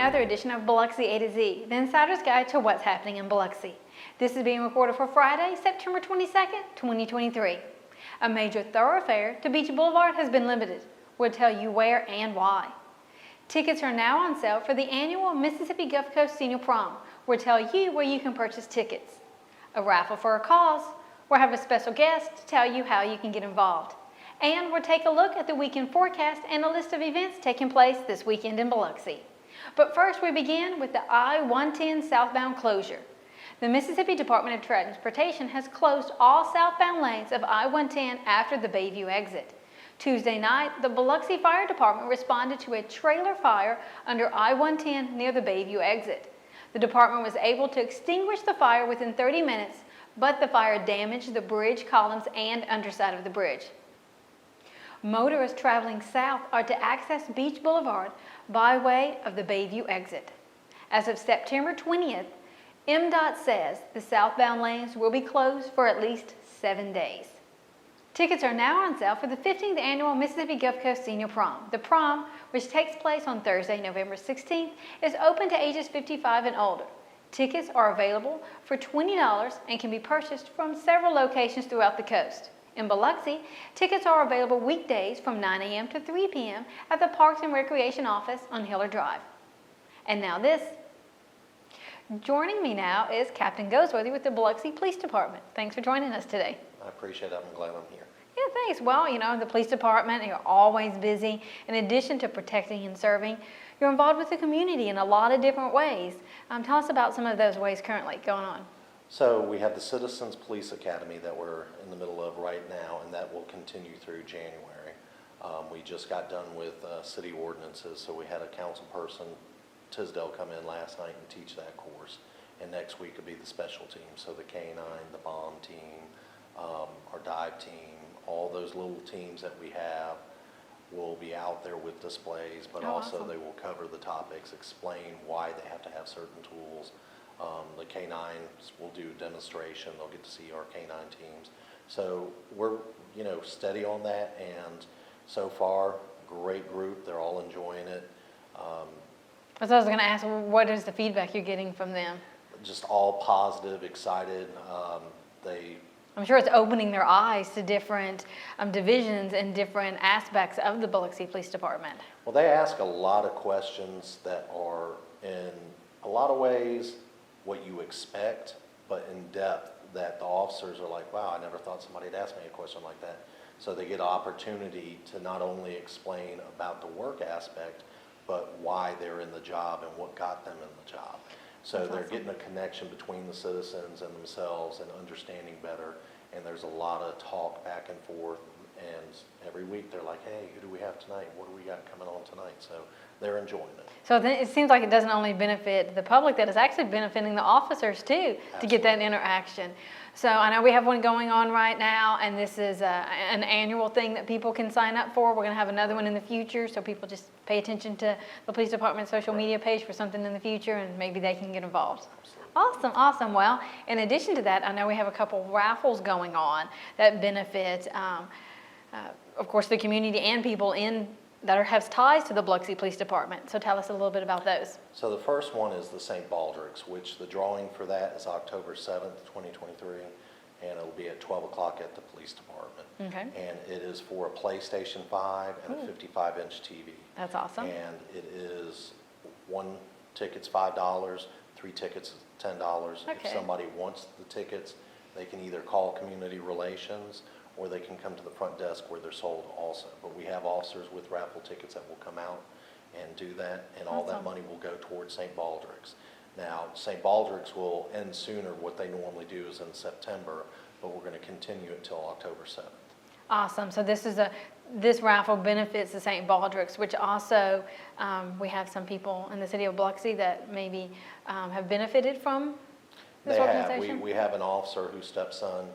another edition of Biloxi A to Z, the insider's guide to what's happening in Biloxi. This is being recorded for Friday, September 22nd, 2023. A major thoroughfare to Beach Boulevard has been limited. We'll tell you where and why. Tickets are now on sale for the annual Mississippi Gulf Coast Senior Prom. We'll tell you where you can purchase tickets. A raffle for a cause. We'll have a special guest to tell you how you can get involved. And we'll take a look at the weekend forecast and a list of events taking place this weekend in Biloxi. But first we begin with the I-110 southbound closure. The Mississippi Department of Transportation has closed all southbound lanes of I-110 after the Bayview exit. Tuesday night, the Biloxi Fire Department responded to a trailer fire under I-110 near the Bayview exit. The department was able to extinguish the fire within 30 minutes, but the fire damaged the bridge columns and underside of the bridge. Motorists traveling south are to access Beach Boulevard by way of the Bayview exit. As of September 20th, MDOT says the southbound lanes will be closed for at least 7 days. Tickets are now on sale for the 15th annual Mississippi Gulf Coast Senior Prom. The prom, which takes place on Thursday, November 16th, is open to ages 55 and older. Tickets are available for $20 and can be purchased from several locations throughout the coast. In Biloxi, tickets are available weekdays from 9 a.m. to 3 p.m. at the Parks and Recreation Office on Hiller Drive. And now this. Joining me now is Captain Gosworthy with the Biloxi Police Department. Thanks for joining us today. I appreciate it. I'm glad I'm here. Yeah, thanks. Well, the police department, you're always busy. In addition to protecting and serving, you're involved with the community in a lot of different ways. Tell us about some of those ways currently going on. So we have the Citizens Police Academy that we're in the middle of right now, and that will continue through January. We just got done with city ordinances, so we had a council person, Tisdale, come in last night and teach that course. And next week will be the special team, so the K-9, the bomb team, our dive team, all those little teams that we have will be out there with displays, but also awesome. They will cover the topics, explain why they have to have certain tools. The K-9s will do demonstration. They'll get to see our K-9 teams. So we're, steady on that, and so far, great group. They're all enjoying it. So I was going to ask, what is the feedback you're getting from them? Just all positive, excited. I'm sure it's opening their eyes to different divisions and different aspects of the Biloxi Police Department. Well, they ask a lot of questions that are in a lot of ways what you expect, but in depth that the officers are like, wow, I never thought somebody had asked me a question like that. So they get an opportunity to not only explain about the work aspect, but why they're in the job and what got them in the job. So That's they're awesome. getting a connection between the citizens and themselves and understanding better. And there's a lot of talk back and forth. And every week they're like, hey, who do we have tonight? What do we got coming on tonight? So they're enjoying it. So it seems like it doesn't only benefit the public, that it's actually benefiting the officers too, Absolutely. To get that interaction. So I know we have one going on right now, and this is an annual thing that people can sign up for. We're going to have another one in the future, so people just pay attention to the police department's social media page for something in the future, and maybe they can get involved. Absolutely. Awesome. Well, in addition to that, I know we have a couple raffles going on that benefit, of course, the community and people that have ties to the Biloxi Police Department. So tell us a little bit about those. So the first one is the St. Baldrick's, which the drawing for that is October 7th, 2023, and it'll be at 12 o'clock at the police department. Okay. And it is for a PlayStation 5 and a 55-inch TV. That's awesome. And it is one ticket's $5, 3 tickets is $10. Okay. If somebody wants the tickets, they can either call community relations or they can come to the front desk where they're sold also. But we have officers with raffle tickets that will come out and do that, and all that money will go towards St. Baldrick's. Now, St. Baldrick's will end sooner. What they normally do is in September, but we're going to continue until October 7th. Awesome. So this raffle benefits the St. Baldrick's, which also we have some people in the city of Biloxi that maybe have benefited from this organization. We have an officer whose stepson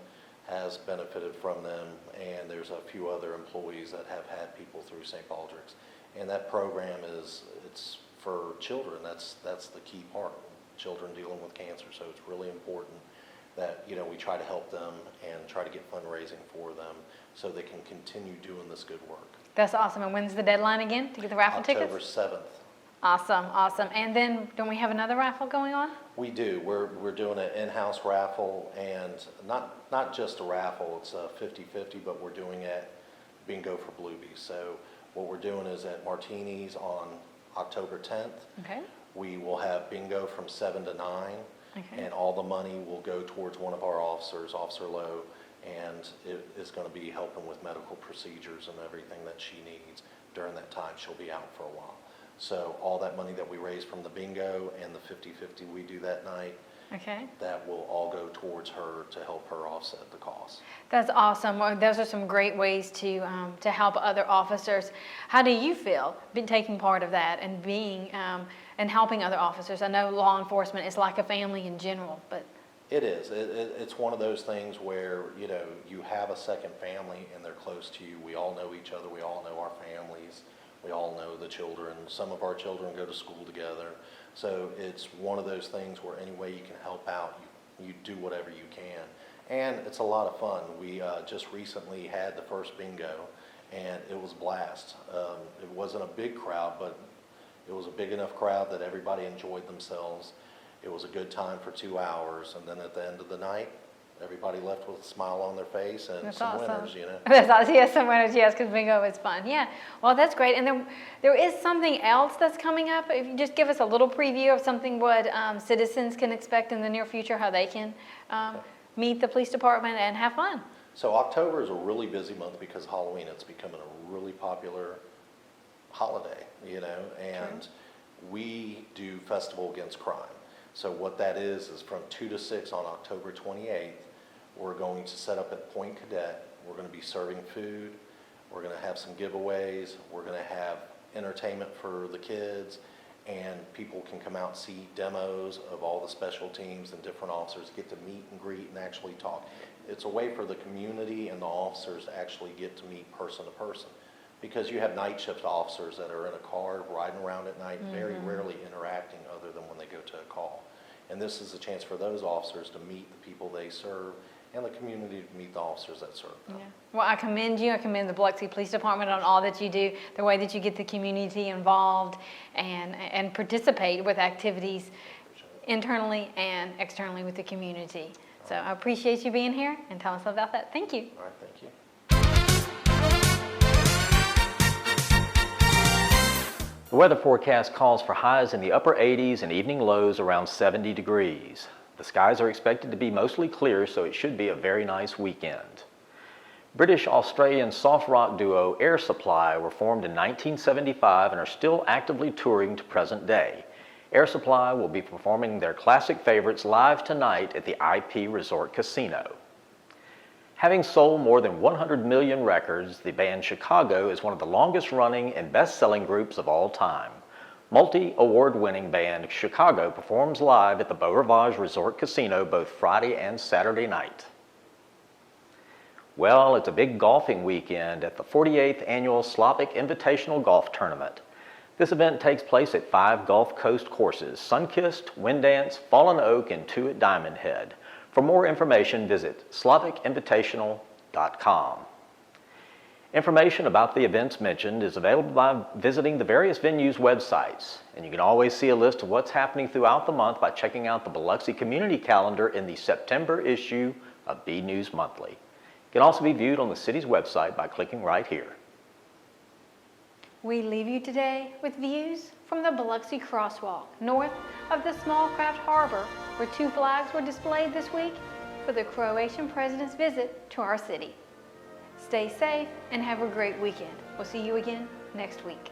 has benefited from them, and there's a few other employees that have had people through St. Baldrick's. And that program it's for children. That's the key part. Children dealing with cancer. So it's really important that we try to help them and try to get fundraising for them so they can continue doing this good work. That's awesome. And when's the deadline again to get the raffle tickets? October 7th. Awesome, awesome. And then don't we have another raffle going on? We do. We're doing an in-house raffle, and not just a raffle, it's a 50-50, but we're doing it bingo for Bluebies. So what we're doing is at Martini's on October 10th. Okay. We will have bingo from 7 to 9, Okay. and all the money will go towards one of our officers, Officer Lowe, and it is going to be helping with medical procedures and everything that she needs during that time. She'll be out for a while. So all that money that we raise from the bingo and the 50-50 we do that night, Okay. that will all go towards her to help her offset the cost. That's awesome. Well, those are some great ways to help other officers. How do you feel been taking part of that and being and helping other officers? I know law enforcement is like a family in general, but It is. It's one of those things where, you know, you have a second family and they're close to you. We all know each other. We all know our families. We all know the children. Some of our children go to school together. So it's one of those things where any way you can help out, you do whatever you can. And it's a lot of fun. We just recently had the first bingo, and it was a blast. It wasn't a big crowd, but it was a big enough crowd that everybody enjoyed themselves. It was a good time for 2 hours, and then at the end of the night, everybody left with a smile on their face and that's some awesome. winners, you know. That's awesome. Yes, some winners, yes, because bingo is fun. Yeah, well, that's great. And then there is something else that's coming up. If you just give us a little preview of something what citizens can expect in the near future, how they can meet the police department and have fun. So October is a really busy month because of Halloween. It's becoming a really popular holiday, you know, and we do Festival Against Crime. So what that is from 2 to 6 on October 28th, we're going to set up at Point Cadet. We're going to be serving food. We're going to have some giveaways. We're going to have entertainment for the kids, and people can come out and see demos of all the special teams and different officers, get to meet and greet and actually talk. It's a way for the community and the officers to actually get to meet person to person, because you have night shift officers that are in a car riding around at night, very rarely interacting other than when they go to a call. And this is a chance for those officers to meet the people they serve and the community to meet the officers that serve them. Yeah. Well, I commend you. I commend the Biloxi Police Department on all that you do, the way that you get the community involved and participate with activities internally and externally with the community. So I appreciate you being here and telling us about that. Thank you. All right, thank you. The weather forecast calls for highs in the upper 80s and evening lows around 70 degrees. The skies are expected to be mostly clear, so it should be a very nice weekend. British-Australian soft rock duo Air Supply were formed in 1975 and are still actively touring to present day. Air Supply will be performing their classic favorites live tonight at the IP Resort Casino. Having sold more than 100 million records, the band Chicago is one of the longest-running and best-selling groups of all time. Multi-award-winning band Chicago performs live at the Beau Rivage Resort Casino both Friday and Saturday night. Well, it's a big golfing weekend at the 48th Annual Slavic Invitational Golf Tournament. This event takes place at 5 Gulf Coast courses: Sunkist, Winddance, Fallen Oak, and 2 at Diamond Head. For more information, visit slavicinvitational.com. Information about the events mentioned is available by visiting the various venues' websites, and you can always see a list of what's happening throughout the month by checking out the Biloxi Community Calendar in the September issue of B News Monthly. It can also be viewed on the city's website by clicking right here. We leave you today with views from the Biloxi Crosswalk, north of the small craft harbor, where 2 flags were displayed this week for the Croatian president's visit to our city. Stay safe and have a great weekend. We'll see you again next week.